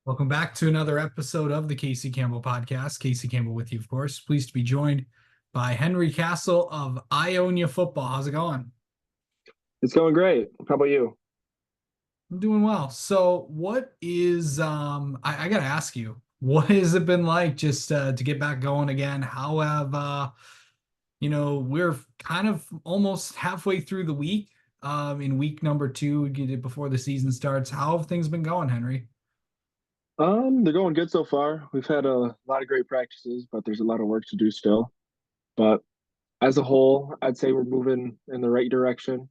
Welcome back to another episode of the Casey Campbell podcast. Casey Campbell with you, of course. Pleased to be joined by Henry Castle of Ionia football. How's it going? It's going great. How about you? I'm doing well. So, what is I gotta ask you, what has it been like just to get back going again? How have we're kind of almost halfway through the week, in week number two, get it before the season starts. How have things been going, Henry? They're going good so far. We've had a lot of great practices, but there's a lot of work to do still. But as a whole, I'd say we're moving in the right direction.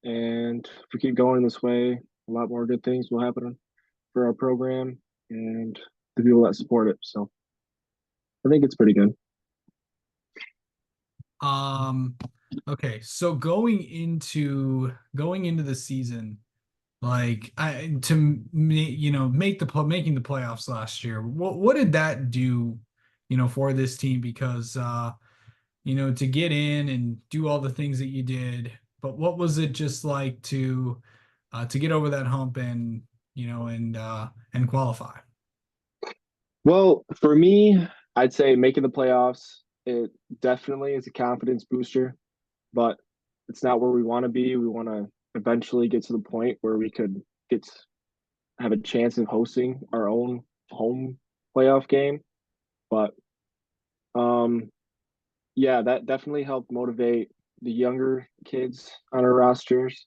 And if we keep going this way, a lot more good things will happen for our program and the people that support it. So I think it's pretty good. Um, okay, so going into the season, like I to make making the playoffs last year. What did that do, for this team? Because to get in and do all the things that you did, but what was it just like to get over that hump and and qualify? Well, for me, I'd say making the playoffs, it definitely is a confidence booster, but it's not where we want to be. We want to eventually get to the point where we could get have a chance of hosting our own home playoff game. But um, yeah, that definitely helped motivate the younger kids on our rosters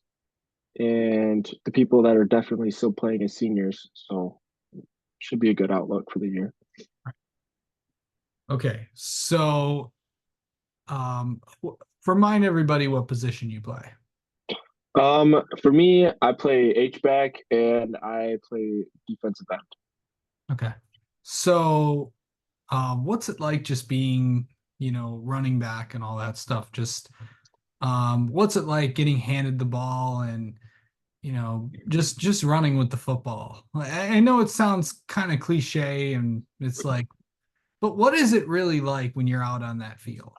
and the people that are definitely still playing as seniors. So should be a good outlook for the year. Okay, so remind everybody what position you play. For me, I play H back and I play defensive end. Okay, so what's it like just being, running back and all that stuff? Just what's it like getting handed the ball and, just running with the football? I know it sounds kind of cliche and it's like, but what is it really like when you're out on that field?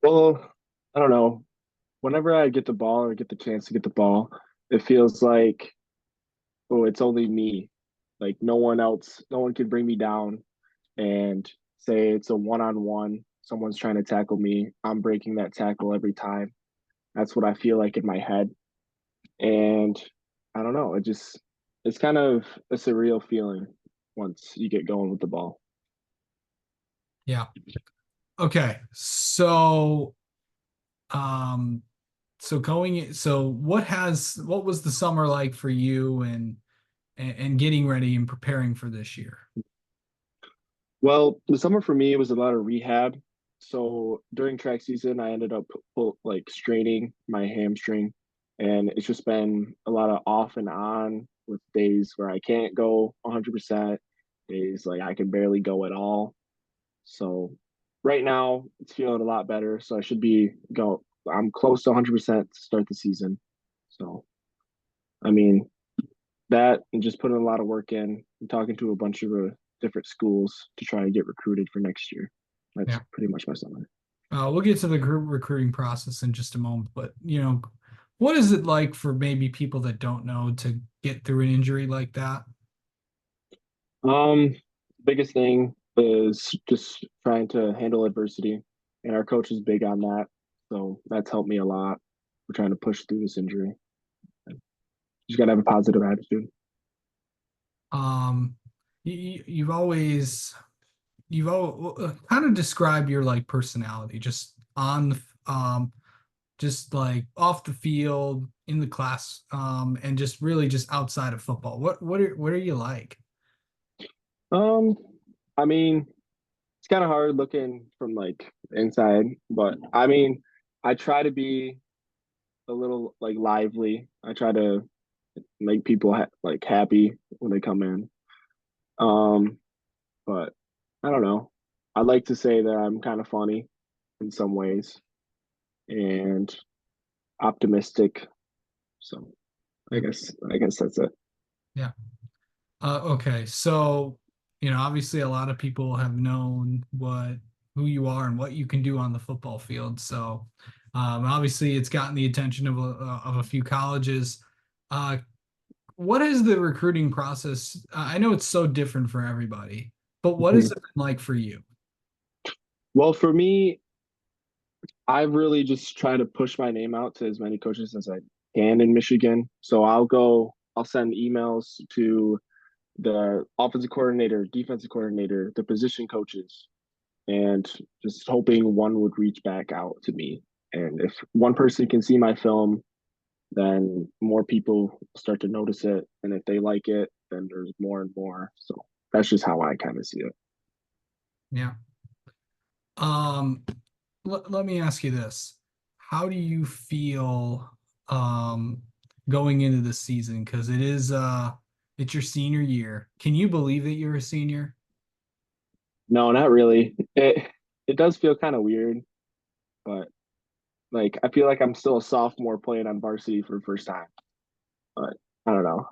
Well, I don't know. Whenever I get the ball or get the chance to get the ball, it feels like, oh, it's only me. Like no one else, no one can bring me down and say it's a one-on-one. Someone's trying to tackle me. I'm breaking that tackle every time. That's what I feel like in my head. And I don't know. It's kind of a surreal feeling once you get going with the ball. Yeah. Okay. Um, so what was the summer like for you and getting ready and preparing for this year? Well, the summer for me was a lot of rehab. So during track season, I ended up like straining my hamstring, and it's just been a lot of off and on with days where I can't go 100%, days like I can barely go at all. So right now, it's feeling a lot better. So I should be go. I'm close to 100% to start the season. So I mean, that and just putting a lot of work in and talking to a bunch of different schools to try to get recruited for next year. That's Yeah. pretty much my summer. We'll get to the group recruiting process in just a moment, but what is it like for maybe people that don't know to get through an injury like that? Um, Biggest thing is just trying to handle adversity, and our coach is big on that, so that's helped me a lot. We're trying to push through this injury. You just gotta have a positive attitude. Um, you've always you've all kind of describe your like personality just on the just like off the field in the class and just really just outside of football. What are you like? Um, I mean, it's kind of hard looking from like inside, but I mean, I try to be a little like lively. I try to make people like happy when they come in. Um, but I don't know. I like to say that I'm kind of funny in some ways and optimistic. So I guess that's it. Yeah. Okay. So, obviously a lot of people have known who you are and what you can do on the football field. So, obviously it's gotten the attention of a few colleges. Uh, what is the recruiting process? I know it's so different for everybody, but what has Mhm. it been like for you? Well, for me, I really just try to push my name out to as many coaches as I can in Michigan. So I'll send emails to the offensive coordinator, defensive coordinator, the position coaches, and just hoping one would reach back out to me. And if one person can see my film, then more people start to notice it. And if they like it, then there's more and more. So that's just how I kind of see it. Yeah. Um, let me ask you this. How do you feel um going into the season? Because it's your senior year. Can you believe that you're a senior? No, not really. It does feel kind of weird, but like I feel like I'm still a sophomore playing on varsity for the first time. But I don't know.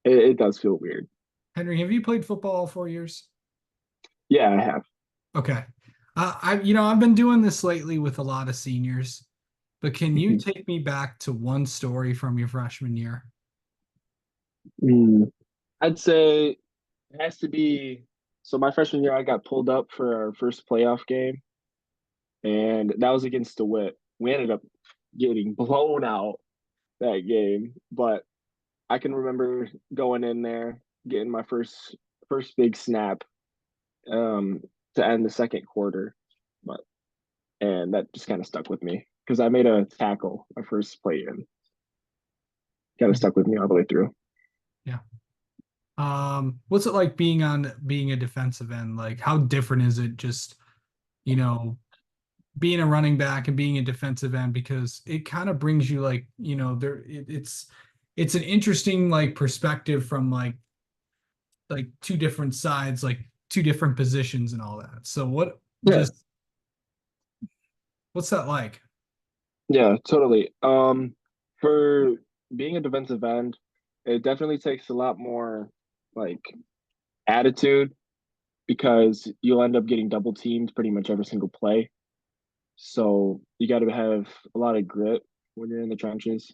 It does feel weird. Henry, have you played football all 4 years? Yeah, I have. Okay. I've been doing this lately with a lot of seniors, but can you take me back to one story from your freshman year? Mm, I'd say it has to be. So my freshman year, I got pulled up for our first playoff game, and that was against DeWitt. We ended up getting blown out that game, but I can remember going in there, getting my first big snap um, to end the second quarter, but and that just kind of stuck with me because I made a tackle my first play in. Kind of stuck with me all the way through. Yeah. What's it like being a defensive end? Like, how different is it just, you know, being a running back and being a defensive end? Because it kind of brings you like, it's an interesting like perspective from like two different sides, like two different positions and all that. So Yeah, what's that like? yeah, totally. For being a defensive end, it definitely takes a lot more like attitude because you'll end up getting double teamed pretty much every single play. So you got to have a lot of grit when you're in the trenches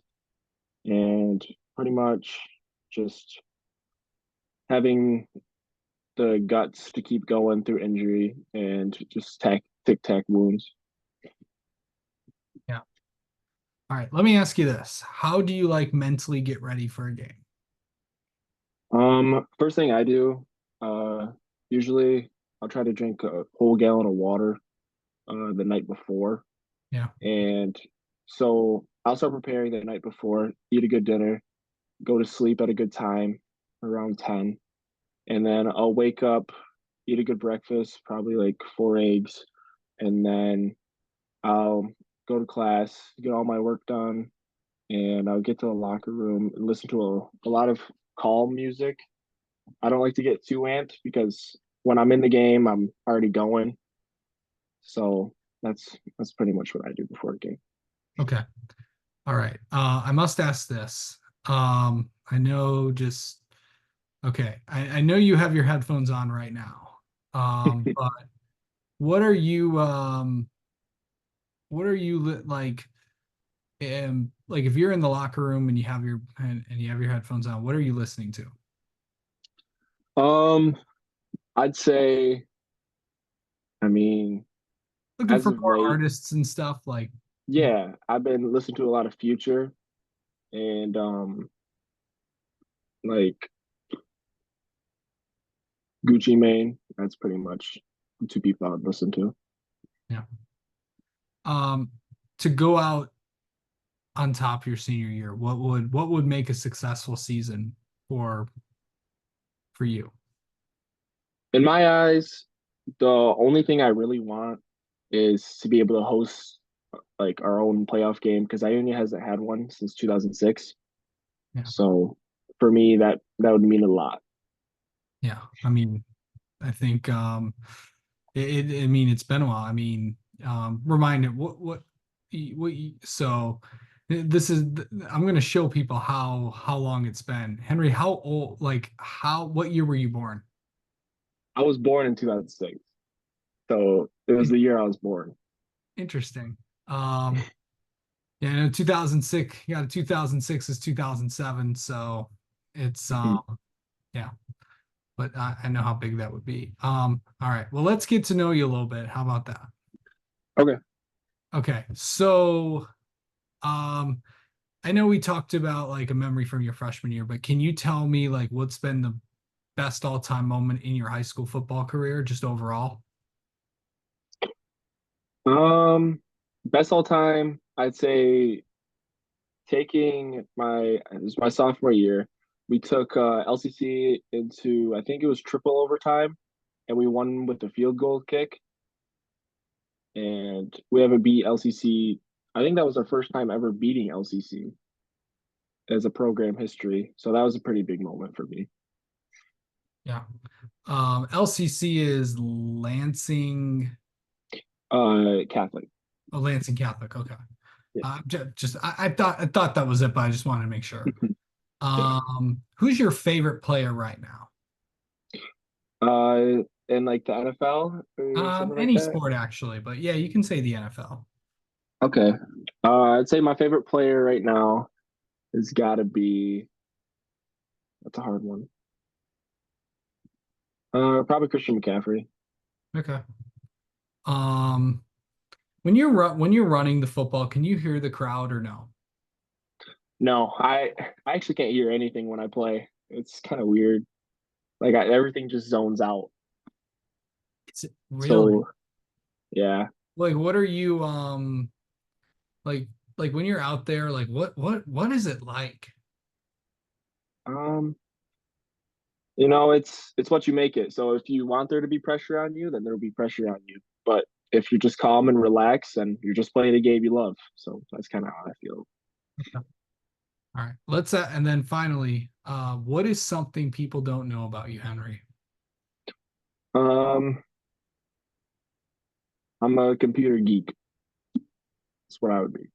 and pretty much just having the guts to keep going through injury and just tic tac wounds. Yeah. All right, let me ask you this. How do you like mentally get ready for a game? First thing I do, uh, usually I'll try to drink a whole gallon of water the night before, Yeah. and so I'll start preparing the night before, eat a good dinner, go to sleep at a good time around 10, and then I'll wake up, eat a good breakfast, probably like 4 eggs, and then I'll go to class, get all my work done, and I'll get to the locker room and listen to a lot of calm music. I don't like to get too amped because when I'm in the game, I'm already going. So that's pretty much what I do before a game. Okay. All right. I must ask this. I know just okay. I know you have your headphones on right now. But what are you what are you like if you're in the locker room and and you have your headphones on, what are you listening to? um, I'd say, I mean, Looking as for of more late, artists and stuff like yeah, I've been listening to a lot of Future and like Gucci Mane. That's pretty much the two people I would listen to. yeah. Um to go out on top your senior year, what would make a successful season for for you? In my eyes, the only thing I really want is to be able to host like our own playoff game because Ionia hasn't had one since 2006. Yeah. So for me, that would mean a lot. Yeah. I mean, I think I mean it's been a while. I mean, remind it so this is I'm going to show people how long it's been. Henry, how old like how what year were you born? I was born in 2006, so it was In- the year I was born. Interesting. Um Yeah, no, 2006, yeah, 2006 is 2007, so it's Mhm. yeah, but I know how big that would be. All right. Well, let's get to know you a little bit. How about that? Okay. Okay. So, um I know we talked about like a memory from your freshman year, but can you tell me like what's been the best all-time moment in your high school football career, just overall? Um, Best all time, I'd say taking it was my sophomore year. We took LCC into I think it was triple overtime, and we won with the field goal kick. And we haven't beat LCC. I think that was our first time ever beating LCC as a program history. So that was a pretty big moment for me. Yeah. LCC is Lansing, Catholic. oh, Lansing Catholic. Okay. Yeah. I thought that was it, but I just wanted to make sure. Yeah. Who's your favorite player right now? In like the NFL or something like Any that. sport actually, but yeah, you can say the NFL. Okay. I'd say my favorite player right now has got to be. That's a hard one. Probably Christian McCaffrey. Okay. Um, when you're running the football, can you hear the crowd or no? No, I actually can't hear anything when I play. It's kind of weird. Everything just zones out. It's really So yeah. like what are you like like when you're out there, like what is it like? Um, it's what you make it. So if you want there to be pressure on you, then there'll be pressure on you. But if you're just calm and relaxed, and you're just playing a game you love. So that's kind of how I feel. All right. Let's and then finally, what is something people don't know about you, Henry? Um, I'm a computer geek. That's what I would be.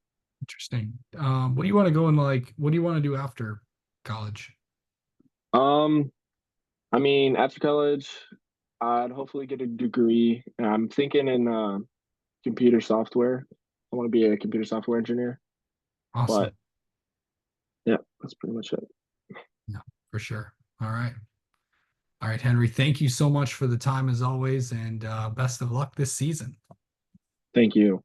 Interesting. What do you want to go in like what do you want to do after college? Um, I mean, after college, I'd hopefully get a degree. I'm thinking in computer software. I want to be a computer software engineer. But Awesome. yeah, that's pretty much it. Yeah, for sure. All right. All right, Henry, thank you so much for the time as always, and best of luck this season. Thank you.